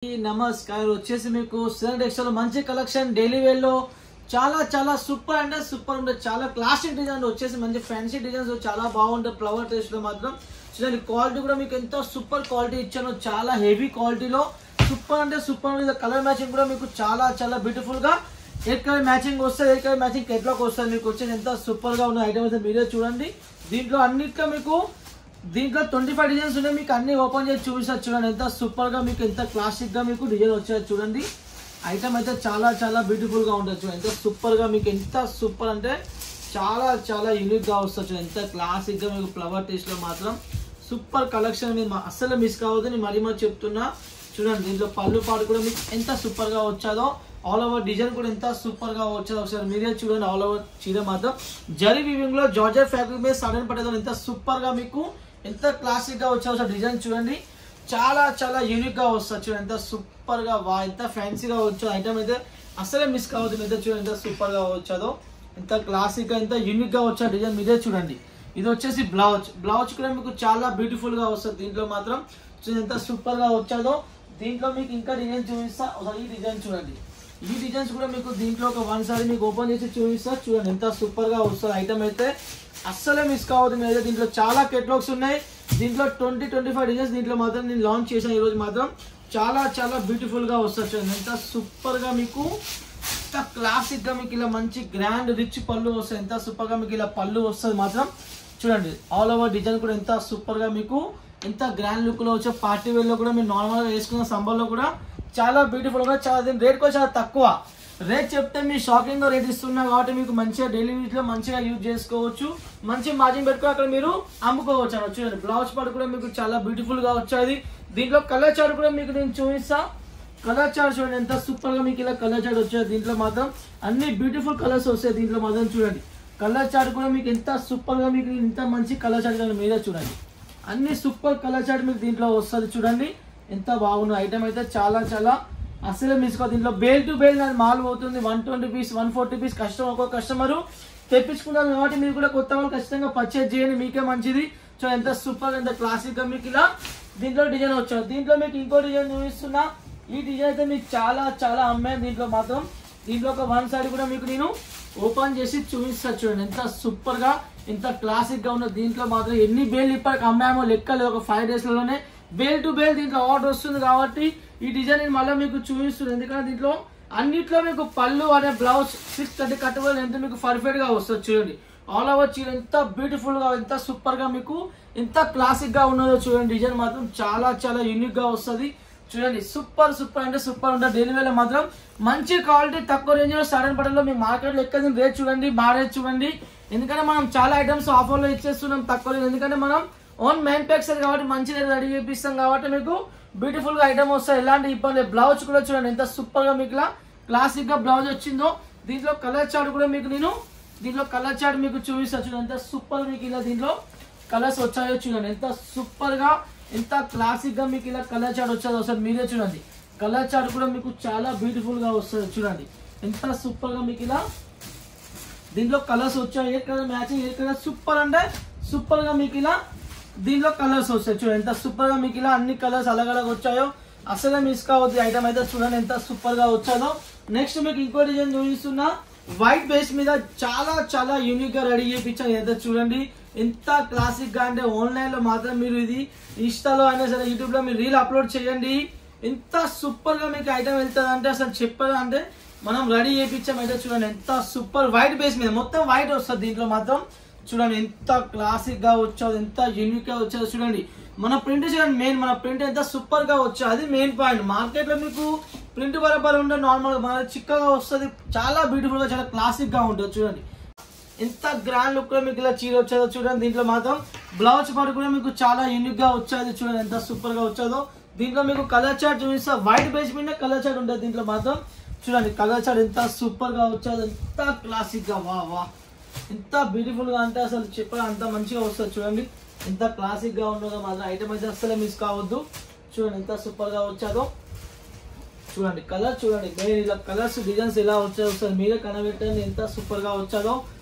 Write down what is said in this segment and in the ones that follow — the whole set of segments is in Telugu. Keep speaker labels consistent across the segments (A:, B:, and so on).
A: నమస్కారం వచ్చేసి మీకు సిల్వర్ టెక్స్టైల్ మంచి కలెక్షన్ డైలీ వేర్ లో చాలా సూపర్ అంటే సూపర్ ఉండే చాలా క్లాసిక్ డిజైన్ వచ్చేసి మంచి ఫ్యాన్సీ డిజైన్స్ చాలా బాగుంటాయి ఫ్లవర్ టేస్ట్ లో మాత్రం చూడండి క్వాలిటీ కూడా మీకు ఎంతో సూపర్ క్వాలిటీ ఇచ్చాను చాలా హెవీ క్వాలిటీలో సూపర్ అంటే సూపర్ ఉంది కలర్ మ్యాచింగ్ కూడా మీకు చాలా బ్యూటిఫుల్ గా ఎయిర్ కలర్ మ్యాచింగ్ వస్తుంది ఎయిర్ కలర్ మ్యాచింగ్ కేటలాగ్ వస్తుంది మీకు వచ్చేసి ఎంత సూపర్ గా ఉన్న ఐటమ్ అయితే మీరే చూడండి దీంట్లో అన్నిట్లో మీకు దీంట్లో 25 డిజైన్స్ ఉన్నాయి మీకు అన్ని ఓపెన్ చేసి చూపిస్తారు చూడండి ఎంత సూపర్ గా మీకు ఎంత క్లాసిక్ గా మీకు డిజైన్ వచ్చాయి చూడండి ఐటమ్ అయితే చాలా బ్యూటిఫుల్ గా ఉంటుంది చూడండి ఎంత సూపర్ గా మీకు ఎంత సూపర్ అంటే చాలా యూనిక్ గా వస్తుంది చూడండి ఎంత క్లాసిక్ గా మీకు ఫ్లవర్ టేస్ట్ లో మాత్రం సూపర్ కలెక్షన్ మీరు అస్సలు మిస్ కావద్దు నేను మరీ చెప్తున్నా చూడండి దీంట్లో పళ్ళు పాటు కూడా మీకు ఎంత సూపర్ గా వచ్చాదో ఆల్ ఓవర్ డిజైన్ కూడా ఎంత సూపర్ గా వచ్చాదో ఒకసారి మీరే చూడండి ఆల్ ఓవర్ చీర మాత్రం జరీ వీవింగ్ లో జార్జెట్ ఫ్యాబ్రిక్ మీద సడన్ పట్టేదో ఎంత సూపర్ గా మీకు ఎంత క్లాసిక్ గా వచ్చాదో డిజైన్ చూడండి చాలా యూనిక్ గా వస్తుంది చూడండి ఎంత సూపర్ గా ఎంత ఫ్యాన్సీగా వచ్చాదో ఐటమ్ అయితే అసలే మిస్ కావద్దు మీద చూడండి ఎంత సూపర్ గా వచ్చాదో ఎంత క్లాసిక్ గా ఎంత యూనిక్ గా వచ్చా డిజైన్ మీరే చూడండి ఇది వచ్చేసి బ్లౌజ్ కూడా మీకు చాలా బ్యూటిఫుల్ గా వస్తుంది దీంట్లో మాత్రం చూడండి ఎంత సూపర్ గా వచ్చాదో దీంట్లో మీకు ఇంకా డిజైన్ చూపిస్తా ఒకసారి ఈ డిజైన్ చూడండి ఈ డిజైన్స్ కూడా మీకు దీంట్లో ఒక వన్ సారి మీకు ఓపెన్ చేసి చూపిస్తా చూడండి ఎంత సూపర్ గా వస్తుంది ఐటమ్ అయితే అస్సలే మిస్ కావద్దు మీరు దీంట్లో చాలా కేటలాగ్స్ ఉన్నాయి దీంట్లో 20-25 డిజైన్స్ దీంట్లో మాత్రం నేను లాంచ్ చేశాను ఈ రోజు మాత్రం చాలా బ్యూటిఫుల్ గా వస్తుంది చూడండి ఎంత సూపర్ గా మీకు ఎంత క్లాసిక్ గా మీకు ఇలా మంచి గ్రాండ్ రిచ్ పళ్ళు వస్తుంది ఎంత సూపర్ గా మీకు ఇలా పళ్ళు వస్తుంది మాత్రం చూడండి ఆల్ ఓవర్ డిజైన్ కూడా ఎంత సూపర్ గా మీకు ఎంత గ్రాండ్ లుక్ లో వచ్చే పార్టీ వేర్ లో కూడా మీరు నార్మల్ గా వేసుకున్న సంబర్ లో కూడా చాలా బ్యూటిఫుల్ గా చాలా దీని రేట్ కూడా చాలా తక్కువ రేట్ చెప్తే మీరు షాకింగ్ గా రేట్ ఇస్తున్నా కాబట్టి మీకు మంచిగా డైలీ యూజ్ లో మంచిగా యూజ్ చేసుకోవచ్చు మంచి మార్జిన్ పెట్టుకుని అక్కడ మీరు అమ్ముకోవచ్చు అని చూడండి బ్లౌజ్ పార్ట్ కూడా మీకు చాలా బ్యూటిఫుల్ గా వచ్చేది దీంట్లో కలర్ చార్ట్ కూడా మీకు నేను చూపిస్తా కలర్ చార్ట్ చూడండి ఎంత సూపర్ గా మీకు ఇలా కలర్ చార్ట్ వచ్చేది దీంట్లో మాత్రం అన్ని బ్యూటిఫుల్ కలర్స్ వస్తాయి దీంట్లో మాత్రం చూడండి కలర్ చార్ట్ కూడా మీకు ఎంత సూపర్ గా మీకు ఇంత మంచి కలర్ చార్ట్ మీరే చూడండి అన్ని సూపర్ కలర్ చార్ట్ మీకు దీంట్లో వస్తుంది చూడండి ఎంత బాగున్న ఐటమ్ అయితే చాలా అసలే మిస్ కాదు దీంట్లో బేల్ టు బేల్ నాకు మాల్ పోతుంది 120 పీస్ 140 పీస్ ఒక్కొక్క కస్టమర్ తెప్పించుకుంటారు కాబట్టి మీరు కూడా కొత్త వాళ్ళు ఖచ్చితంగా పర్చేజ్ చేయండి మీకే మంచిది సో ఎంత సూపర్ ఎంత క్లాసిక్ గా మీకు ఇలా దీంట్లో డిజైన్ వచ్చారు దీంట్లో మీకు ఇంకో డిజైన్ చూపిస్తున్నా ఈ డిజైన్ అయితే మీకు చాలా అమ్మాయి దీంట్లో మాత్రం దీంట్లో ఒక వన్ సైడ్ కూడా మీకు నేను ఓపెన్ చేసి చూపిస్తా చూడండి ఎంత సూపర్ గా ఎంత క్లాసిక్ గా ఉన్న దీంట్లో మాత్రం ఎన్ని బేల్ ఇప్పటికి అమ్మామో లెక్కలేదు ఒక 5 days లోనే బేల్ టు బేల్ దీంట్లో ఆర్డర్ వస్తుంది కాబట్టి ఈ డిజైన్ నేను మళ్ళీ మీకు చూపిస్తున్నాను ఎందుకంటే దీంట్లో అన్నిట్లో మీకు పళ్ళు అనే బ్లౌజ్ 630 కట్టుబడి ఎంత మీకు పర్ఫెక్ట్ గా వస్తుంది చూడండి ఆల్ ఓవర్ చీర ఎంత బ్యూటిఫుల్ గా ఎంత సూపర్ గా మీకు ఎంత క్లాసిక్ గా ఉన్నదో చూడండి డిజైన్ మాత్రం చాలా యూనిక్ గా వస్తుంది చూడండి సూపర్ అంటే సూపర్ ఉంటుంది డైలీ వేర్ లో మాత్రం మంచి క్వాలిటీ తక్కువ రేంజ్ లో సడన్ పడలో మీ మార్కెట్ లో ఎక్కడ రేట్ చూడండి బాగా రేట్ చూడండి ఎందుకంటే మనం చాలా ఐటమ్స్ ఆఫర్ లో ఇచ్చేస్తున్నాం తక్కువ రేంజ్ ఎందుకంటే మనం ఓన్ మ్యానుఫ్యాక్చర్ కాబట్టి మంచి రెడీ చేపిస్తాం కాబట్టి మీకు బ్యూటిఫుల్ గా ఐటమ్ వస్తాయి ఎలాంటి ఇబ్బంది బ్లౌజ్ కూడా చూడండి ఎంత సూపర్ గా మీకు క్లాసిక్ గా బ్లౌజ్ వచ్చిందో దీంట్లో కలర్ చార్ట్ కూడా మీకు నేను దీంట్లో కలర్ చార్ట్ మీకు చూపిస్తాను చూడండి ఎంత సూపర్ మీకు ఇలా దీంట్లో కలర్స్ వచ్చాయో చూడండి ఎంత సూపర్ గా ఎంత క్లాసిక్ గా మీకు ఇలా కలర్ చార్ట్ వచ్చేది ఒకసారి మీరే చూడండి కలర్ చార్ట్ కూడా మీకు చాలా బ్యూటిఫుల్ గా వస్తుంది చూడండి ఎంత సూపర్ గా మీకు ఇలా దీంట్లో కలర్స్ వచ్చాయి ఏ కలర్ మ్యాచింగ్ ఏ కలర్ సూపర్ అంటే సూపర్ గా మీకు ఇలా దీంట్లో కలర్స్ వస్తాయి చూడండి ఎంత సూపర్ గా మీకు ఇలా అన్ని కలర్స్ అలగ్ వచ్చాయో అసలే మిస్ కావద్దు ఐటమ్ అయితే చూడండి ఎంత సూపర్ గా వచ్చాదో నెక్స్ట్ మీకు ఇంకో డిజైన్ చూపిస్తున్నా వైట్ బేస్ మీద చాలా యూనిక్ గా రెడీ చేయించాను అయితే చూడండి ఎంత క్లాసిక్ గా అంటే ఆన్లైన్ లో మాత్రం మీరు ఇది ఇన్స్టాలో అయినా సరే యూట్యూబ్ లో మీరు రీల్ అప్లోడ్ చేయండి ఎంత సూపర్ గా మీకు ఐటమ్ వెళ్తుంది అంటే అసలు చెప్పదు అంటే మనం రెడీ చేయించాం అయితే చూడండి ఎంత సూపర్ వైట్ బేస్ మీద మొత్తం వైట్ వస్తుంది దీంట్లో మాత్రం చూడండి ఎంత క్లాసిక్ గా వచ్చాదు ఎంత యూనిక్ గా వచ్చాదో చూడండి మన ప్రింట్ చూడండి మెయిన్ మన ప్రింట్ ఎంత సూపర్ గా వచ్చాది అది మెయిన్ పాయింట్ మార్కెట్ లో మీకు ప్రింట్ బరాబర్ ఉంటే నార్మల్ గా మన చిక్కగా వస్తుంది చాలా బ్యూటిఫుల్ గా చాలా క్లాసిక్ గా ఉంటుంది చూడండి ఎంత గ్రాండ్ లుక్ లో మీకు ఇలా చీర వచ్చాదో చూడండి దీంట్లో మాత్రం బ్లౌజ్ పార్ట్ కూడా మీకు చాలా యూనిక్ గా వచ్చేది చూడండి ఎంత సూపర్ గా వచ్చాదో దీంట్లో మీకు కలర్ చార్ట్ చూపిస్తా వైట్ బేస్ మీద కలర్ చార్ట్ ఉంటుంది దీంట్లో మాత్రం చూడండి కలర్ చార్ట్ ఎంత సూపర్ గా వచ్చాదో ఎంత క్లాసిక్ గా వా ఎంత బ్యూటిఫుల్ గా అంటే అసలు చెప్పాలి అంత మంచిగా వస్తుంది చూడండి ఎంత క్లాసిక్ గా ఉన్నదో మాత్రం ఐటమ్ అయితే అసలే మిస్ కావద్దు చూడండి ఎంత సూపర్ గా వచ్చాదో చూడండి కలర్ చూడండి ఇలా కలర్స్ డిజైన్స్ ఎలా వచ్చాయి మీరే కనబెట్టండి ఎంత సూపర్ గా వచ్చాదో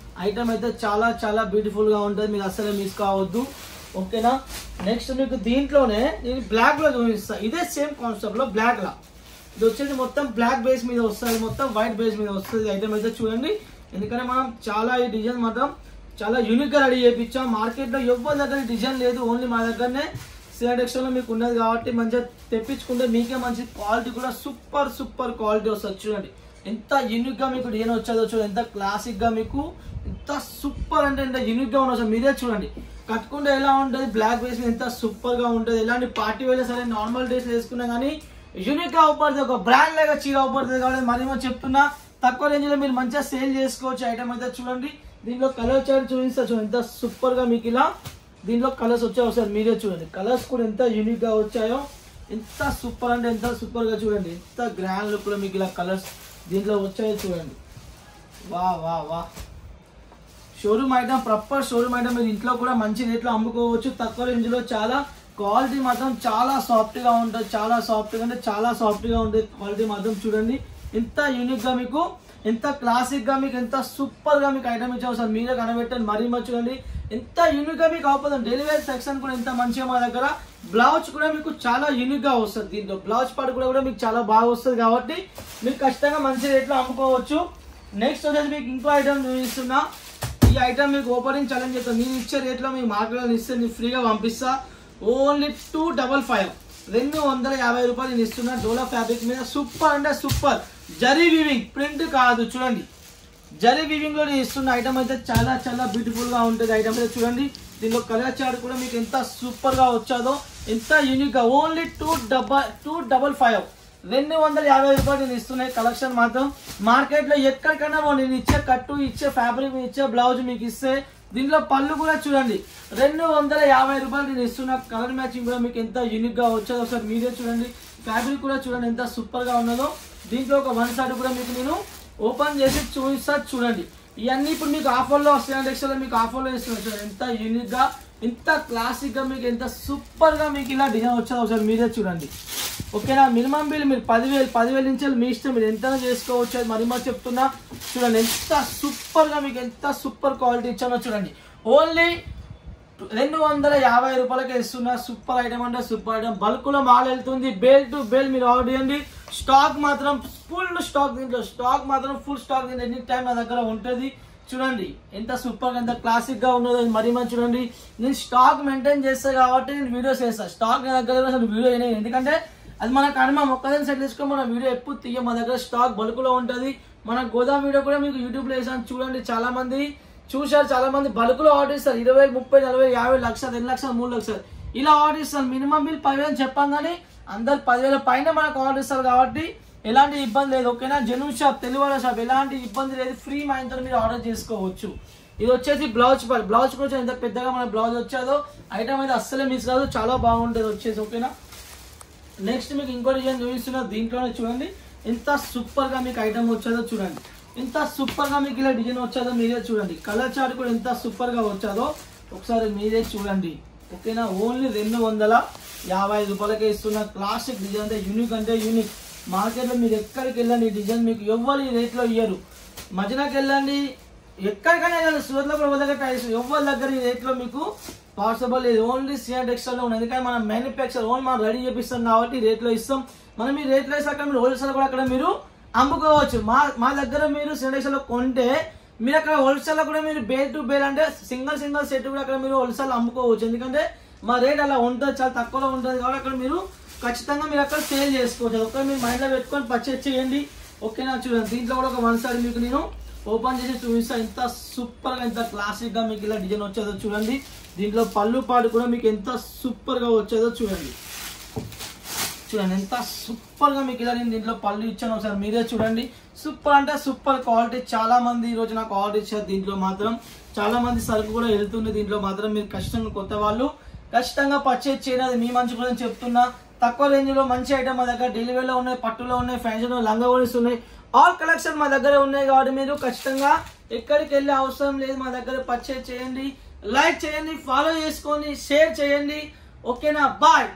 A: ఐటమ్ అయితే చాలా బ్యూటిఫుల్ గా ఉంటుంది మీరు అసలే మిస్ కావద్దు ఓకేనా. నెక్స్ట్ మీకు దీంట్లోనే నేను బ్లాక్ లో చూపిస్తా, ఇదే సేమ్ కాన్సెప్ట్ లో బ్లాక్ లా. ఇది వచ్చేసి మొత్తం బ్లాక్ బేస్ మీద వస్తుంది, మొత్తం వైట్ బేస్ మీద వస్తుంది ఐటమ్ అయితే చూడండి. ఎందుకంటే మనం చాలా ఈ డిజైన్ మాత్రం చాలా యూనిక్ గా రెడీ చేయించాం. మార్కెట్ లో ఎవరి దగ్గర డిజైన్ లేదు, ఓన్లీ మా దగ్గరనే సిఆర్ టెక్స్టైల్ లో మీకు ఉన్నది కాబట్టి మంచిగా తెప్పించుకుంటే మీకే మంచి క్వాలిటీ కూడా సూపర్ సూపర్ క్వాలిటీ వస్తుంది. చూడండి ఎంత యూనిక్ గా మీకు డిజైన్ వచ్చేదో చూడండి, ఎంత క్లాసిక్ గా మీకు ఎంత సూపర్ అంటే ఎంత యూనిక్ గా ఉన్నదో మీరే చూడండి. కట్టుకుంటే ఎలా ఉంటుంది, బ్లాక్ బేస్ మీద ఎంత సూపర్ గా ఉంటుంది. ఎలాంటి పార్టీ వేళ సరే నార్మల్ డేస్ వేసుకున్నా కానీ యూనిక్ గా అవుపడుతుంది, ఒక బ్రాండ్ లాగా చీర అవుపడుతుంది. కాబట్టి మరి చెప్తున్నా తక్కువ రేంజ్ లో మీరు మంచిగా సేల్ చేసుకోవచ్చు ఐటమ్ అయితే చూడండి. దీంట్లో కలర్ చార్ట్ చూపిస్తా చూడండి, ఎంత సూపర్ గా మీకు ఇలా దీంట్లో కలర్స్ వచ్చాయో ఒకసారి మీరే చూడండి. కలర్స్ కూడా ఎంత యూనిక్ గా వచ్చాయో, ఎంత సూపర్ అంటే ఎంత సూపర్ గా చూడండి. ఎంత గ్రాండ్ లుక్ లో మీకు ఇలా కలర్స్ దీంట్లో వచ్చాయో చూడండి. వా వా వా showroom item, proper showroom item. మీరు ఇంట్లో కూడా మంచి రేట్లో అమ్ముకోవచ్చు తక్కువ రేంజ్ లో. చాలా క్వాలిటీ మాత్రం చాలా సాఫ్ట్ గా ఉంటుంది, చాలా సాఫ్ట్ గా అంటే చాలా సాఫ్ట్ గా ఉంటుంది క్వాలిటీ మాత్రం. చూడండి ఎంత యూనిక్ గా మీకు, ఎంత క్లాసిక్ గా మీకు, ఎంత సూపర్ గా మీకు ఐటమ్ ఇచ్చాము సార్. మీరే కనబెట్టండి మరీ చూడండి ఎంత యూనిక్ గా మీకు అవుతుంది. డెలివరీ సెక్షన్ కూడా ఎంత మంచిగా మా దగ్గర. బ్లౌజ్ కూడా మీకు చాలా యూనిక్ గా వస్తుంది. దీంట్లో బ్లౌజ్ పార్ట్ కూడా మీకు చాలా బాగా వస్తుంది కాబట్టి మీరు ఖచ్చితంగా మంచి రేట్లో అమ్ముకోవచ్చు. నెక్స్ట్ వచ్చేసి మీకు ఇంకో ఐటమ్ చూపిస్తున్నా. ఈ ఐటమ్ మీకు ఓపెనింగ్ ఛాలెంజ్ చేస్తాను. నేను ఇచ్చే రేట్లో మీకు మార్కెట్లో ఇస్తే నేను ఫ్రీగా పంపిస్తా. ఓన్లీ 255 250 రూపాయలు నేను ఇస్తున్నా. డోలా ఫ్యాబ్రిక్ మీద సూపర్ అంటే సూపర్ జరీ వీవింగ్, ప్రింట్ కాదు చూడండి, జరీ వీవింగ్ లో నేను ఇస్తున్న ఐటమ్ అయితే చాలా చాలా బ్యూటిఫుల్ గా ఉంటుంది ఐటమ్ అయితే చూడండి. దీనిలో కలర్ చార్ట్ కూడా మీకు ఎంత సూపర్ గా వచ్చాదో, ఎంత యూనిక్ గా. ఓన్లీ 255 250 రూపాయలు నేను ఇస్తున్నాయి. కలెక్షన్ మాత్రం మార్కెట్ లో ఎక్కడికైనా నేను ఇచ్చే కట్టు, ఇచ్చే ఫ్యాబ్రిక్, ఇచ్చే బ్లౌజ్ మీకు ఇస్తే దీంట్లో పళ్ళు కూడా చూడండి 250 రూపాయలు నేను ఇస్తున్నా. కలర్ మ్యాచింగ్ కూడా మీకు ఎంత యూనిక్ గా వచ్చాదో ఒకసారి మీరే చూడండి. ఫ్యాబ్రిక్ కూడా చూడండి ఎంత సూపర్ గా ఉన్నదో. దీంట్లో ఒక వన్ సైడ్ కూడా మీకు నేను ఓపెన్ చేసి చూపిస్తా చూడండి. ఇవన్నీ ఇప్పుడు మీకు ఆఫర్లో వస్తాయి, టెక్స్టైల్ మీకు ఆఫర్లో ఇస్తున్నారు చూడండి. ఎంత యూనిక్ గా, ఎంత క్లాసిక్ గా మీకు, ఎంత సూపర్ గా మీకు ఇలా డిజైన్ వచ్చాదో ఒకసారి మీరే చూడండి. ఓకేనా. మినిమం బిల్ మీరు 10,000 నుంచి మీ ఇష్టం, మీరు ఎంత చేసుకోవచ్చు. అది మరి చెప్తున్నా చూడండి. ఎంత సూపర్ గా మీకు, ఎంత సూపర్ క్వాలిటీ ఇచ్చానో చూడండి. ఓన్లీ 250 రూపాయలకే ఇస్తున్నా. సూపర్ ఐటమ్ అంటే సూపర్ ఐటమ్. బల్క్ లో మాల్ వెళ్తుంది, బేల్ టు బేల్ మీరు ఆర్డర్ చేయండి. స్టాక్ మాత్రం ఫుల్ స్టాక్, దీంట్లో స్టాక్ మాత్రం ఫుల్ స్టాక్ దీంట్లో ఎనీ టైం నా దగ్గర ఉంటుంది. చూడండి ఎంత సూపర్ గా, ఎంత క్లాసిక్ గా ఉన్నదో మరి చూడండి. నేను స్టాక్ మెయింటైన్ చేస్తా కాబట్టి నేను వీడియోస్ చేస్తాను. స్టాక్ నా దగ్గర అసలు వీడియో అయినాయి, ఎందుకంటే అది మన కర్మ. ఒక్కదాన్ని సెట్ చేసుకొని మన వీడియో ఎప్పుడు తీయ, మా దగ్గర స్టాక్ బల్క్ లో ఉంటుంది. మన గోదాం వీడియో కూడా మీకు యూట్యూబ్ లో వేసాను చూడండి. చాలా మంది చూశారు, చాలా మంది బల్క్ లో ఆర్డర్ ఇస్తారు. 20, 30, 40, 50 లక్షలు, 2 లక్షలు, 3 లక్షలు ఇలా ఆర్డర్ ఇస్తారు. మినిమం బిల్ 10,000 చెప్పాం కానీ అందరు 10,000 పైన మనకు ఆర్డర్ ఇస్తారు కాబట్టి ఎలాంటి ఇబ్బంది లేదు. ఓకేనా. జెన్యూన్ షాప్, తెలుగు షాప్, ఎలాంటి ఇబ్బంది లేదు. ఫ్రీ మైండ్ తో మీరు ఆర్డర్ చేసుకోవచ్చు. ఇది వచ్చేసి బ్లౌజ్ పార్ట్. బ్లౌజ్ కూడా ఎంత పెద్దగా మన బ్లౌజ్ వచ్చేదో ఐటమ్ అయితే అస్సలే మిస్ కాదు, చాలా బాగుంటుంది వచ్చేసి. ఓకేనా. నెక్స్ట్ మీకు ఇంకో డిజైన్ చూపిస్తున్నా. దీంట్లోనే చూడండి ఎంత సూపర్ గా మీకు ఐటమ్ వచ్చేదో చూడండి. ఎంత సూపర్ గా మీకు ఇలా డిజైన్ వచ్చేదో మీరే చూడండి. కలర్ చార్ట్ కూడా ఎంత సూపర్ గా వచ్చేదో ఒకసారి మీరే చూడండి. ఓకేనా. ఓన్లీ 250 రూపాయలకే ఇస్తున్న క్లాసిక్ డిజైన్. అంటే యూనిక్ అంటే యూనిక్. మార్కెట్లో మీరు ఎక్కడికి వెళ్ళండి ఈ డిజైన్ మీకు ఎవ్వరు ఈ రేట్లో ఇయ్యరు. మధ్యలోకి వెళ్ళండి, ఎక్కడికైనా వెళ్ళండి, సూరత్లో కూడా ఎవరి దగ్గర ఈ రేట్లో మీకు పాసిబుల్ లేదు. ఓన్లీ సిఆర్ టెక్స్టైల్ లో ఉన్నది. ఎందుకంటే మనం మ్యానుఫ్యాక్చర్ ఓన్ మనం రెడీ చేపిస్తాం కాబట్టి రేట్లో ఇస్తాం. మనం ఈ రేట్లో ఇస్తాక మీరు హోల్సేల్ కూడా అక్కడ మీరు అమ్ముకోవచ్చు. మా దగ్గర మీరు సిఆర్ టెక్స్టైల్ లో కొంటే మీరు అక్కడ హోల్సేల్ కూడా మీరు బేల్ టు బేల్ అంటే సింగిల్ సెట్ కూడా అక్కడ మీరు హోల్సేల్ అమ్ముకోవచ్చు. ఎందుకంటే మా రేట్ అలా ఉంటుంది, చాలా తక్కువలో ఉంటుంది కాబట్టి అక్కడ మీరు ఖచ్చితంగా మీరు అక్కడ సేల్ చేసుకోవచ్చు. ఒకవేళ మీరు మైండ్ లో పెట్టుకొని పర్చేస్ చేయండి. ఓకేనా. చూడండి దీంట్లో కూడా ఒక వన్ సైడ్ మీకు నేను ఓపెన్ చేసి చూపిస్తా. ఎంత సూపర్ గా, ఎంత క్లాసిక్ గా మీకు ఇలా డిజైన్ వచ్చేదో చూడండి. దీంట్లో పళ్ళు పాటు కూడా మీకు ఎంత సూపర్ గా వచ్చేదో చూడండి. చూడండి ఎంత సూపర్ గా మీకు ఇలా నేను దీంట్లో పళ్ళు ఇచ్చాను ఒకసారి మీరే చూడండి. సూపర్ అంటే సూపర్ క్వాలిటీ. చాలా మంది ఈ రోజు నాకు ఆర్డర్ ఇచ్చారు. దీంట్లో మాత్రం చాలా మంది సరుకు కూడా వెళ్తుంది. దీంట్లో మాత్రం మీరు ఖచ్చితంగా కొత్త వాళ్ళు ఖచ్చితంగా పర్చేజ్ చేయలేదు. మీ మంచి కోసం చెప్తున్నా. తక్కువ రేంజ్ లో మంచి ఐటమ్ మా దగ్గర డెలివరీలో ఉన్నాయి, పట్టులో ఉన్నాయి, ఫ్యాషన్ లంగావోణీస్ ఉన్నాయి. ఆల్ కలెక్షన్ మా దగ్గర ఉన్నాయి కాబట్టి మీరు ఖచ్చితంగా ఎక్కడికి వెళ్ళే అవసరం లేదు. మా దగ్గర పర్చేజ్ చేయండి, లైక్ చేయండి, ఫాలో చేసుకోండి, షేర్ చేయండి. ఓకేనా. బాయ్.